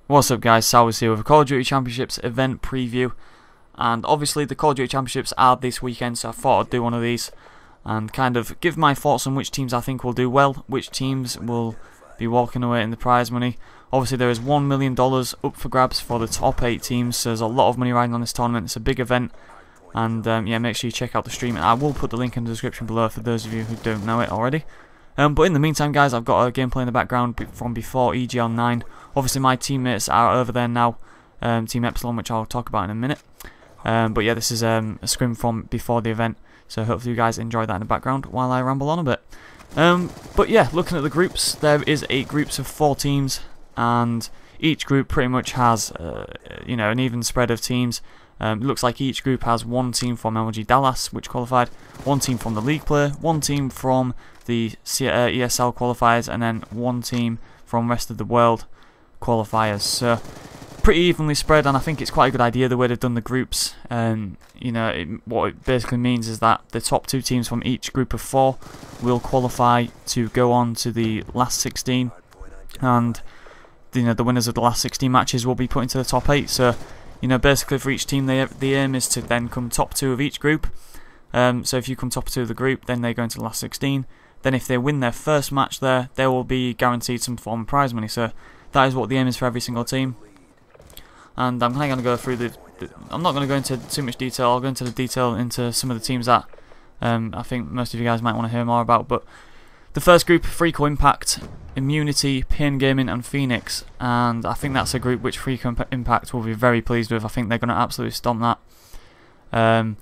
What's up guys, Sowerz here with a CoD Championships event preview, and obviously the CoD Championships are this weekend, so I thought I'd do one of these and kind of give my thoughts on which teams I think will do well, which teams will be walking away in the prize money. Obviously there is $1 million up for grabs for the top 8 teams, so there's a lot of money riding on this tournament. It's a big event, and yeah, make sure you check out the stream, and I will put the link in the description below for those of you who don't know it already. But in the meantime guys, I've got a gameplay in the background from before EGL 9. Obviously my teammates are over there now, Team Epsilon, which I'll talk about in a minute. But yeah, this is a scrim from before the event, so hopefully you guys enjoy that in the background while I ramble on a bit. But yeah, looking at the groups, there is 8 groups of 4 teams, and each group pretty much has you know, an even spread of teams. It looks like each group has 1 team from MLG Dallas, which qualified, 1 team from the league player, 1 team from the ESL qualifiers, and then 1 team from rest of the world qualifiers. So pretty evenly spread, and I think it's quite a good idea the way they've done the groups. You know, what it basically means is that the top 2 teams from each group of 4 will qualify to go on to the last 16, and you know, the winners of the last 16 matches will be put into the top 8. So you know, basically for each team, the aim is to then come top 2 of each group. So if you come top 2 of the group, then they go into the last 16. Then if they win their first match there, they will be guaranteed some form of prize money. So that is what the aim is for every single team. And I'm kind of going to go through I'm not going to go into too much detail. I'll go into the detail into some of the teams that I think most of you guys might want to hear more about. But the first group, Freako Impact, Immunity, Pain Gaming and Phoenix. And I think that's a group which Freako Impact will be very pleased with. I think they're going to absolutely stomp that.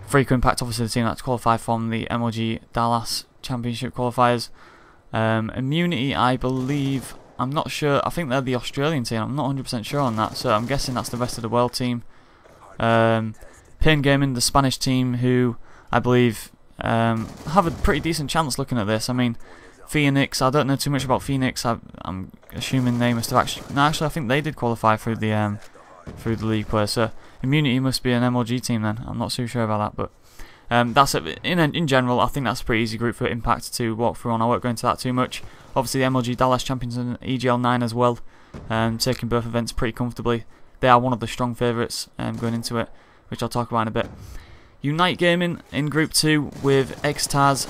Freako Impact, obviously the team that's qualified from the MLG Dallas Championship qualifiers. Immunity, I believe, I'm not sure, I think they're the Australian team, I'm not 100% sure on that, so I'm guessing that's the rest of the world team. Pain Gaming, the Spanish team, who I believe have a pretty decent chance looking at this. I mean, Phoenix, I don't know too much about Phoenix. I'm assuming they must have actually, no, actually I think they did qualify through the league player, so Immunity must be an MLG team then. I'm not too sure about that, but that's it. In general, I think that's a pretty easy group for Impact to walk through on. I won't go into that too much. Obviously the MLG Dallas champions and EGL 9 as well, taking both events pretty comfortably. They are one of the strong favourites going into it, which I'll talk about in a bit. Unite Gaming in Group 2 with Xtaz,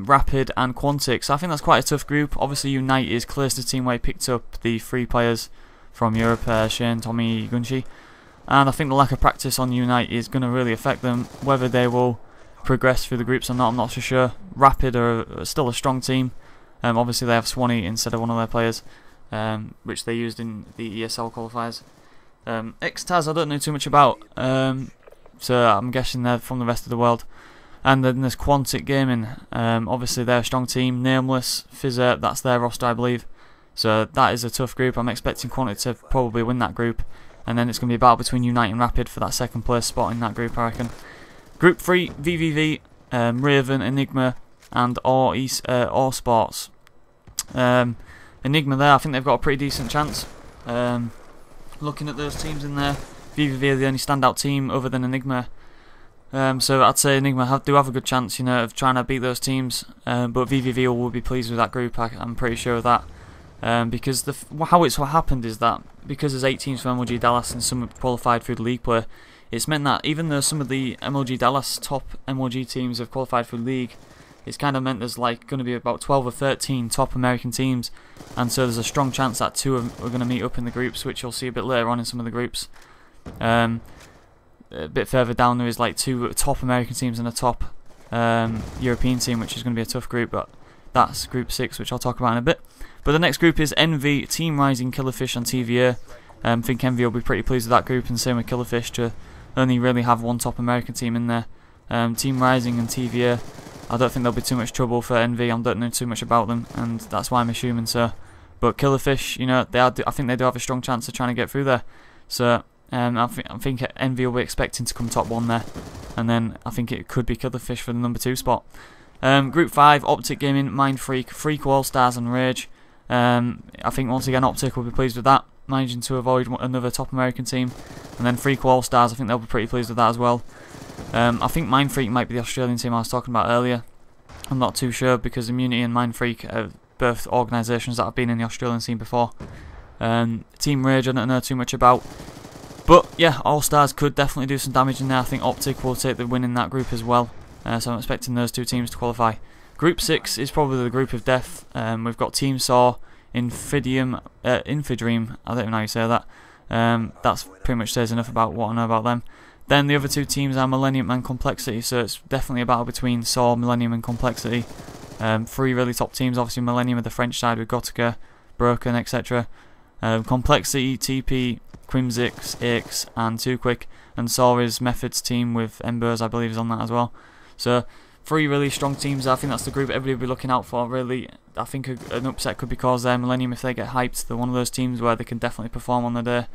Rapid and Quantic. So I think that's quite a tough group. Obviously Unite is close to the team where he picked up the 3 players from Europe, Shane, Tommy, Gunshi. And I think the lack of practice on Unite is going to really affect them. Whether they will progress through the groups or not, I'm not so sure. Rapid are still a strong team. Obviously they have Swanee instead of one of their players, which they used in the ESL qualifiers. Xtaz I don't know too much about, so I'm guessing they're from the rest of the world. And then there's Quantic Gaming. Obviously they're a strong team. Nameless, Fizzer, that's their roster I believe. So that is a tough group. I'm expecting Quantic to probably win that group. And then it's going to be a battle between Unite and Rapid for that second place spot in that group, I reckon. Group 3, VVV, Raven, Enigma, and All Sports. Enigma there, I think they've got a pretty decent chance. Looking at those teams in there, VVV are the only standout team other than Enigma. So I'd say Enigma do have a good chance, you know, of trying to beat those teams. But VVV will be pleased with that group, I'm pretty sure of that. Because what happened is that because there's 8 teams from MLG Dallas and some have qualified through the league play, it's meant that even though some of the MLG Dallas top MLG teams have qualified through the league, it's kind of meant there's like going to be about 12 or 13 top American teams, and so there's a strong chance that 2 are going to meet up in the groups, which you'll see a bit later on in some of the groups. A bit further down there is like 2 top American teams and a top European team, which is going to be a tough group, but that's Group 6, which I'll talk about in a bit. But the next group is Envy, Team Rising, Killerfish and TVA. I think Envy will be pretty pleased with that group, and same with Killerfish to only really have 1 top American team in there. Team Rising and TVA, I don't think there'll be too much trouble for Envy. I don't know too much about them, and that's why I'm assuming so. But Killerfish, you know, I think they do have a strong chance of trying to get through there. So I think Envy will be expecting to come top 1 there, and then I think it could be Killerfish for the number 2 spot. Group 5, Optic Gaming, Mindfreak, Freak All Stars and Rage. I think once again Optic will be pleased with that, managing to avoid another top American team. And then Freak All Stars, I think they'll be pretty pleased with that as well. I think Mindfreak might be the Australian team I was talking about earlier. I'm not too sure because Immunity and Mindfreak are both organisations that have been in the Australian scene before. Team Rage I don't know too much about. But yeah, All Stars could definitely do some damage in there. I think Optic will take the win in that group as well. So I'm expecting those two teams to qualify. Group 6 is probably the group of death. We've got Team Saw, Infidream, I don't even know how you say that. That's pretty much says enough about what I know about them. Then the other two teams are Millennium and Complexity, so it's definitely a battle between Saw, Millennium and Complexity. Three really top teams, obviously Millennium are the French side with Gothica, Broken, etc. Complexity, TP, Quimzix, Aix and Too Quick, and Sowerz Methods team with Embers I believe is on that as well. So three really strong teams. I think that's the group everybody will be looking out for really. I think an upset could be caused there. Millennium, if they get hyped, they're one of those teams where they can definitely perform on the day.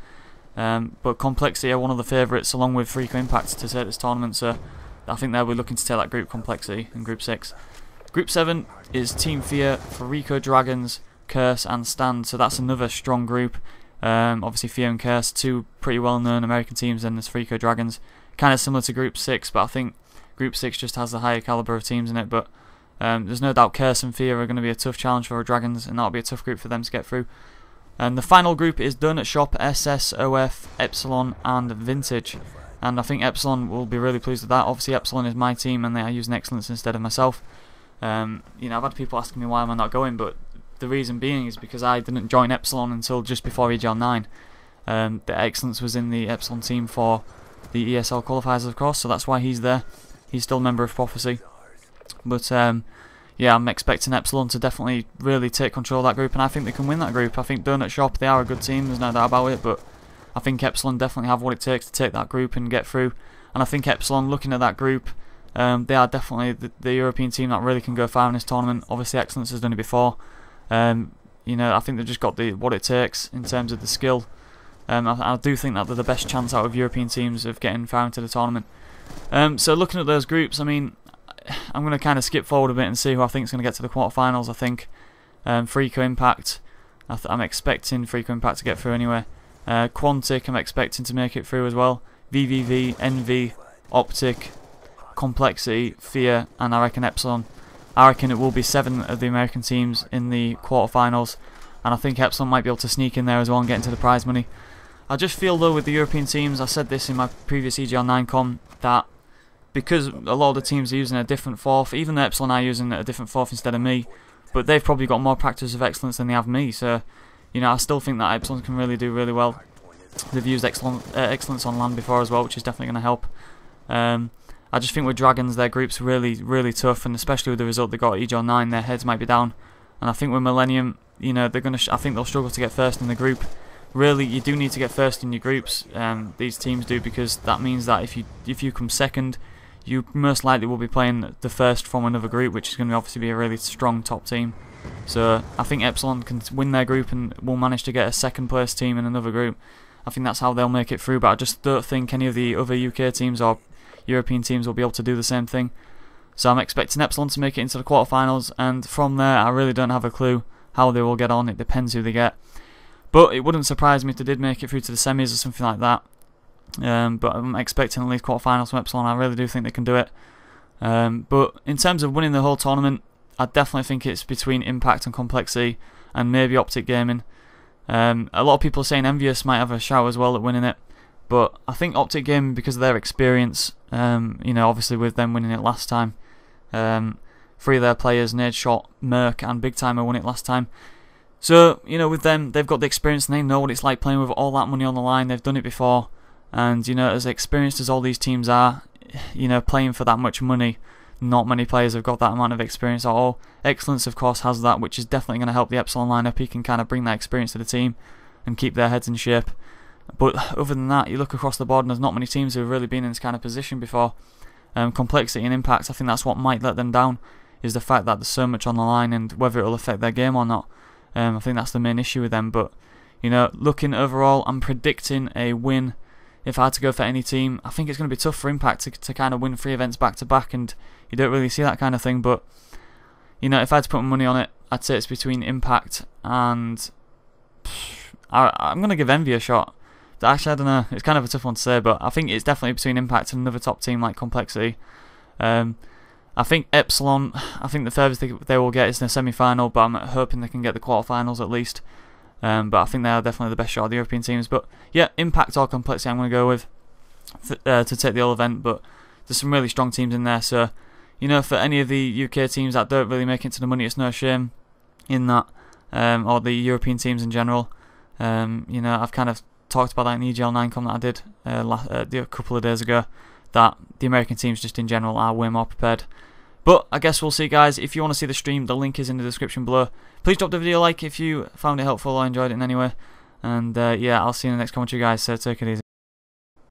But Complexity are one of the favourites along with Freako Impact to take this tournament, so I think they'll be looking to take that group, Complexity, in Group 6. Group 7 is Team Fear, Freako Dragons, Curse and Stand, so that's another strong group. Obviously Fear and Curse, two pretty well known American teams, and there's Freako Dragons. Kind of similar to Group 6, but I think Group 6 just has the higher calibre of teams in it, but there's no doubt Curse and Fear are going to be a tough challenge for our Dragons, and that'll be a tough group for them to get through. And the final group is Donut Shop, SSOF, Epsilon and Vintage, and I think Epsilon will be really pleased with that. Obviously Epsilon is my team and they are using Excellence instead of myself. You know, I've had people asking me why am I not going, but the reason being is because I didn't join Epsilon until just before EGL 9. The Excellence was in the Epsilon team for the ESL qualifiers, of course, so that's why he's there. He's still a member of Prophecy. But yeah, I'm expecting Epsilon to definitely really take control of that group, and I think they can win that group. I think Donut Shop, they are a good team, there's no doubt about it, but I think Epsilon definitely have what it takes to take that group and get through. And I think Epsilon, looking at that group, they are definitely the European team that really can go far in this tournament. Obviously Excellence has done it before. You know, I think they've just got what it takes in terms of the skill. I do think that they're the best chance out of European teams of getting far into the tournament. So looking at those groups, I mean, I'm going to kind of skip forward a bit and see who I think is going to get to the quarterfinals. I think Freako Impact, I'm expecting Freako Impact to get through anyway. Quantic, I'm expecting to make it through as well. VVV, Envy, Optic, Complexity, Fear, and I reckon Epsilon. I reckon it will be 7 of the American teams in the quarterfinals, and I think Epsilon might be able to sneak in there as well and get into the prize money. I just feel though with the European teams, I said this in my previous EGL 9 com, that because a lot of the teams are using a different fourth, even though Epsilon are using a different fourth instead of me, but they've probably got more practice of Excellence than they have me, so you know, I still think that Epsilon can really do really well. They've used Excellence on land before as well, which is definitely going to help. I just think with Dragons, their group's really tough, and especially with the result they got at EGL 9, their heads might be down. And I think with Millennium, you know, they're I think they'll struggle to get first in the group. Really, you do need to get first in your groups. These teams do, because that means that if you come second, you most likely will be playing the first from another group, which is going to obviously be a really strong top team. So I think Epsilon can win their group and will manage to get a second place team in another group. I think that's how they'll make it through, but I just don't think any of the other UK teams or European teams will be able to do the same thing. So I'm expecting Epsilon to make it into the quarterfinals, and from there I really don't have a clue how they will get on. It depends who they get. But it wouldn't surprise me if they did make it through to the semis or something like that. But I'm expecting at least quarterfinals from Epsilon. I really do think they can do it. But in terms of winning the whole tournament, I definitely think it's between Impact and Complexity, and maybe Optic Gaming. A lot of people are saying Envious might have a shout as well at winning it, but I think Optic Gaming, because of their experience, you know, obviously with them winning it last time, 3 of their players, Nade Shot, Merc and Big Timer, won it last time. So, you know, with them, they've got the experience and they know what it's like playing with all that money on the line. They've done it before, and you know, as experienced as all these teams are, you know, playing for that much money, not many players have got that amount of experience at all. Excellence, of course, has that, which is definitely going to help the Epsilon lineup. He can kind of bring that experience to the team and keep their heads in shape. But other than that, you look across the board and there's not many teams who have really been in this kind of position before. Complexity and Impact, I think that's what might let them down, is the fact that there's so much on the line and whether it will affect their game or not. I think that's the main issue with them. But you know, looking overall, I'm predicting a win. If I had to go for any team, I think it's going to be tough for Impact to kind of win 3 events back to back, and you don't really see that kind of thing. But you know, if I had to put my money on it, I'd say it's between Impact and I'm going to give Envy a shot. Actually, I don't know, it's kind of a tough one to say, but I think it's definitely between Impact and another top team like Complexity. I think Epsilon, I think the furthest they will get is in the semi-final, but I'm hoping they can get the quarterfinals at least. but I think they are definitely the best shot of the European teams. But yeah, impact or complexity I'm going to go with to take the whole event, but there's some really strong teams in there, so you know, for any of the UK teams that don't really make it to the money, it's no shame in that, or the European teams in general. You know, I've kind of talked about that in the EGL 9 com that I did a couple of days ago, that the American teams just in general are way more prepared. But I guess we'll see, guys. If you want to see the stream, the link is in the description below. Please drop the video a like if you found it helpful or enjoyed it in any way. And yeah, I'll see you in the next commentary, guys, so take it easy.